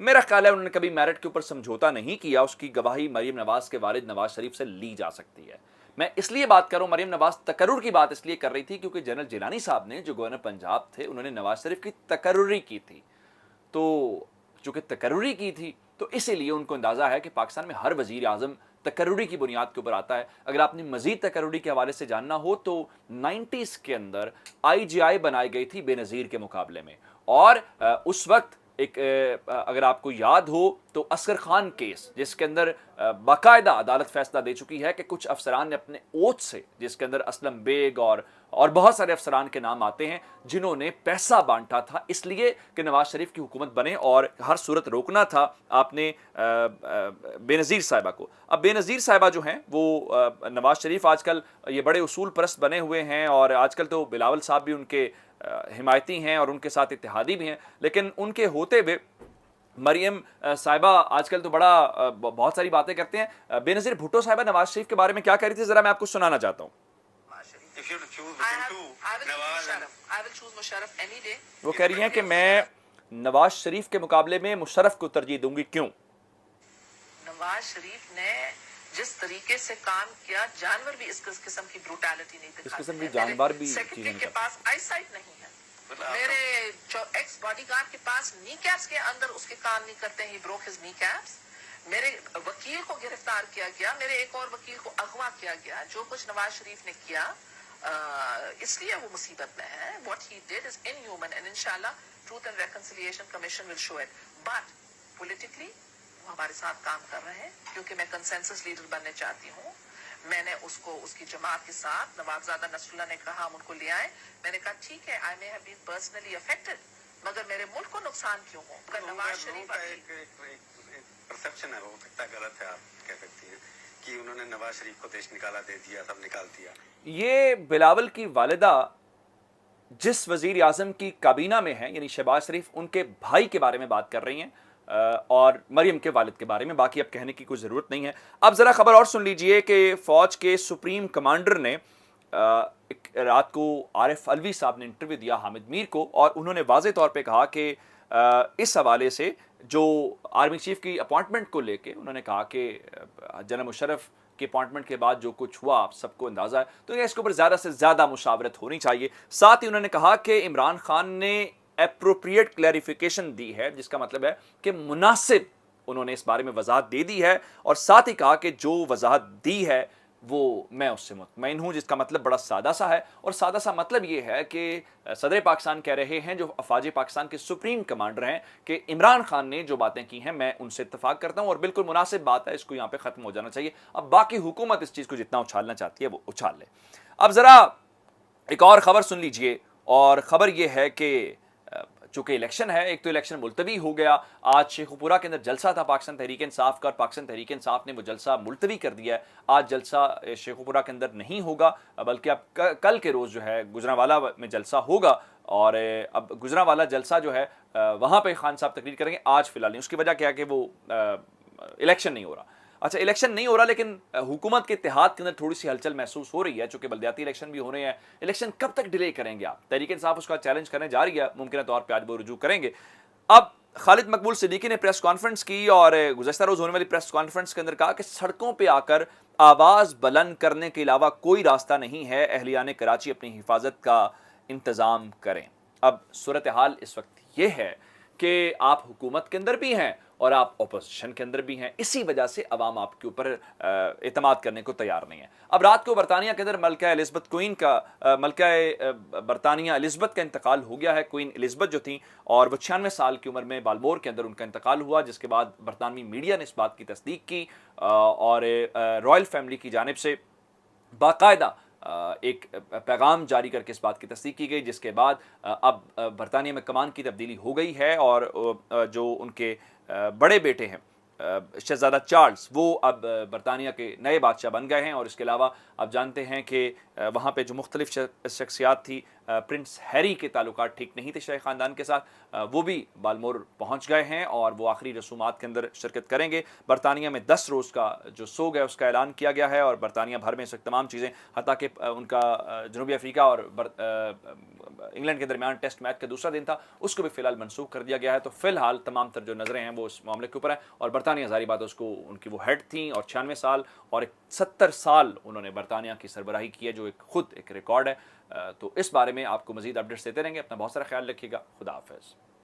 میرا خیال ہے انہوں نے کبھی میرٹ کے اوپر سمجھوتا نہیں کیا. اس کی گواہی مریم نواز کے والد نواز شریف سے لی جا سکتی ہے. میں اس لیے بات کر رہا ہوں, مریم نواز تقرر کی بات اس لیے کر رہی تھی کیونکہ جنرل جیلانی صاحب نے جو گورنر پنجاب تھے انہوں نے نواز شریف کی تقرری کی تھی. تو چونکہ تقرری کی تھی تو اسی لیے ان کو اندازہ ہے کہ پاکستان میں ہر وزیر اعظم تقرری کی بنیاد کے اوپر آتا ہے. اگر آپ نے مزید تقرری کے حوالے سے جاننا ہو تو 90s کے اندر آئی جی آئی بنائی گئی تھی بے نظیر کے مقابلے میں, اور اس وقت ایک اگر آپ کو یاد ہو تو اصغر خان کیس جس کے اندر باقاعدہ عدالت فیصلہ دے چکی ہے کہ کچھ افسران نے اپنے اوتھ سے, جس کے اندر اسلم بیگ اور بہت سارے افسران کے نام آتے ہیں, جنہوں نے پیسہ بانٹا تھا اس لیے کہ نواز شریف کی حکومت بنے اور ہر صورت روکنا تھا آپ نے بے نظیر صاحبہ کو. اب بے نظیر صاحبہ جو ہیں وہ نواز شریف آج کل یہ بڑے اصول پرست بنے ہوئے ہیں, اور آج کل تو بلاول صاحب بھی ان کے حمایتی ہیں اور ان کے ساتھ اتحادی بھی ہیں, لیکن ان کے ہوتے ہوئے مریم صاحبہ آج کل تو بہت ساری باتیں کرتے ہیں. بے نظیر بھٹو صاحبہ نواز شریف کے بارے میں کیا کہہ رہی تھی, ذرا میں آپ کو سنانا چاہتا ہوں. وہ کہہ رہی ہیں کہ میں نواز شریف کے مقابلے میں مشرف کو ترجیح دوں گی. کیوں؟ نواز شریف نے جس طریقے سے کام کیا, جانور بھی اس قسم کی بروٹیلٹی نہیں دکھاتے. اس قسم کی جانور بھی سیکرٹری کے پاس آئی سائٹ نہیں ہے, میرے ایکس باڈی گارڈ کے پاس نی کیپس کے اندر اس کے کام نہیں کرتے ہیں, ہی بروک ہز نی کیپس. میرے وکیل کو گرفتار کیا گیا, میرے ایک اور وکیل کو اغوا کیا گیا. جو کچھ نواز شریف نے کیا اس لیے وہ مصیبت میں ہے. what he did is inhuman and inshallah Truth and Reconciliation Commission will show it. but politically وہ ہمارے ساتھ کام کر رہے ہیں کیونکہ میں کنسنسس لیڈر بننے چاہتی ہوں. میں نے اس کو اس کی جماعت کے ساتھ, نوابزادہ نصر اللہ نے کہا ہم ان کو لے آئے, میں نے کہا ٹھیک ہے I may have been personally affected مگر میرے ملک کو نقصان کیوں ہو. نواز شریف پرسپشن ہے, وہ کتنا غلط ہے آپ کہہ سکتی ہیں کہ انہوں نے نواز شریف کو دیش نکالا دے دیا, سب نکال دیا. یہ بلاول کی والدہ جس وزیر اعظم کی کابینہ میں ہیں, یعنی شہباز شریف, ان کے بھائی کے بارے میں بات کر رہی ہیں اور مریم کے والد کے بارے میں. باقی اب کہنے کی کوئی ضرورت نہیں ہے. اب ذرا خبر اور سن لیجئے کہ فوج کے سپریم کمانڈر نے رات کو عارف علوی صاحب نے انٹرویو دیا حامد میر کو, اور انہوں نے واضح طور پہ کہا کہ اس حوالے سے جو آرمی چیف کی اپوائنٹمنٹ کو لے کے انہوں نے کہا کہ جنرل مشرف کی اپوائنٹمنٹ کے بعد جو کچھ ہوا آپ سب کو اندازہ ہے, تو اس کے اوپر زیادہ سے زیادہ مشاورت ہونی چاہیے. ساتھ ہی انہوں نے کہا کہ عمران خان نے اپروپریٹ کلیریفیکیشن دی ہے, جس کا مطلب ہے کہ مناسب انہوں نے اس بارے میں وضاحت دے دی ہے, اور ساتھ ہی کہا کہ جو وضاحت دی ہے وہ میں اس سے مطمئن ہوں, جس کا مطلب بڑا سادہ سا ہے. اور سادہ سا مطلب یہ ہے کہ صدر پاکستان کہہ رہے ہیں, جو افواج پاکستان کے سپریم کمانڈر ہیں, کہ عمران خان نے جو باتیں کی ہیں میں ان سے اتفاق کرتا ہوں اور بالکل مناسب بات ہے, اس کو یہاں پہ ختم ہو جانا چاہیے. اب باقی حکومت اس چیز کو جتنا اچھالنا چاہتی ہے وہ اچھال لے. اب ذرا ایک اور خبر سن لیجئے, اور خبر یہ ہے کہ چونکہ الیکشن ہے, ایک تو الیکشن ملتوی ہو گیا. آج شیخ پورہ کے اندر جلسہ تھا پاکستان تحریک انصاف کا, اور پاکستان تحریک انصاف نے وہ جلسہ ملتوی کر دیا ہے. آج جلسہ شیخ پورہ کے اندر نہیں ہوگا, بلکہ اب کل کے روز جو ہے گجرانوالہ میں جلسہ ہوگا, اور اب گجرانوالہ جلسہ جو ہے وہاں پہ خان صاحب تقریر کریں گے. آج فی الحال نہیں. اس کی وجہ کیا ہے کہ وہ الیکشن نہیں ہو رہا. اچھا, الیکشن نہیں ہو رہا, لیکن حکومت کے اتحاد کے اندر تھوڑی سی ہلچل محسوس ہو رہی ہے, چونکہ بلدیاتی الیکشن بھی ہو رہے ہیں. الیکشن کب تک ڈیلے کریں گے آپ؟ تحریک انصاف اس کا چیلنج کرنے جا رہی ہے, ممکنہ طور پہ آج وہ رجوع کریں گے. اب خالد مقبول صدیقی نے پریس کانفرنس کی, اور گزشتہ روز ہونے والی پریس کانفرنس کے اندر کہا کہ سڑکوں پہ آ کر آواز بلند کرنے کے علاوہ کوئی راستہ نہیں ہے, اہلیان کراچی اپنی حفاظت کا انتظام کریں. اب صورتحال اس وقت یہ ہے کہ آپ حکومت کے اندر بھی ہیں اور آپ اپوزیشن کے اندر بھی ہیں, اسی وجہ سے عوام آپ کے اوپر اعتماد کرنے کو تیار نہیں ہے. اب رات کو برطانیہ کے اندر ملکہ الزبتھ کوئین کا ملکہ برطانیہ الزبتھ کا انتقال ہو گیا ہے. کوئین الزبتھ جو تھیں, اور وہ 96 سال کی عمر میں بالمور کے اندر ان کا انتقال ہوا, جس کے بعد برطانوی میڈیا نے اس بات کی تصدیق کی, اور رائل فیملی کی جانب سے باقاعدہ ایک پیغام جاری کر کے اس بات کی تصدیق کی گئی, جس کے بعد اب برطانیہ میں کمان کی تبدیلی ہو گئی ہے, اور جو ان کے بڑے بیٹے ہیں شہزادہ چارلز وہ اب برطانیہ کے نئے بادشاہ بن گئے ہیں، اور اس کے علاوہ آپ جانتے ہیں کہ وہاں پہ جو مختلف شخصیات تھی، پرنس ہیری کے تعلقات ٹھیک نہیں تھے شاہی خاندان کے ساتھ، وہ بھی بالمور پہنچ گئے ہیں اور وہ آخری رسومات کے اندر شرکت کریں گے۔ برطانیہ میں 10 روز کا جو سوگ ہے اس کا اعلان کیا گیا ہے، اور برطانیہ بھر میں اس وقت تمام چیزیں، حتیٰ کہ ان کا جنوبی افریقہ اور انگلینڈ کے درمیان ٹیسٹ میچ کا دوسرا دن تھا، اس کو بھی فی الحال منسوخ کر دیا گیا ہے۔ تو فی الحال تمام تر جو نظریں ہیں وہ اس معاملے کے اوپر ہیں، اور برطانیہ ظاہری بات ہے اس کو، ان کی وہ ہیڈ تھیں اور 96 سال اور 70 سال انہوں نے برطانیہ کی سربراہی کی ہے، جو خود ایک ریکارڈ ہے۔ تو اس بارے میں آپ کو مزید اپڈیٹس دیتے رہیں گے۔ اپنا بہت سارا خیال رکھیے گا۔ خدا حافظ۔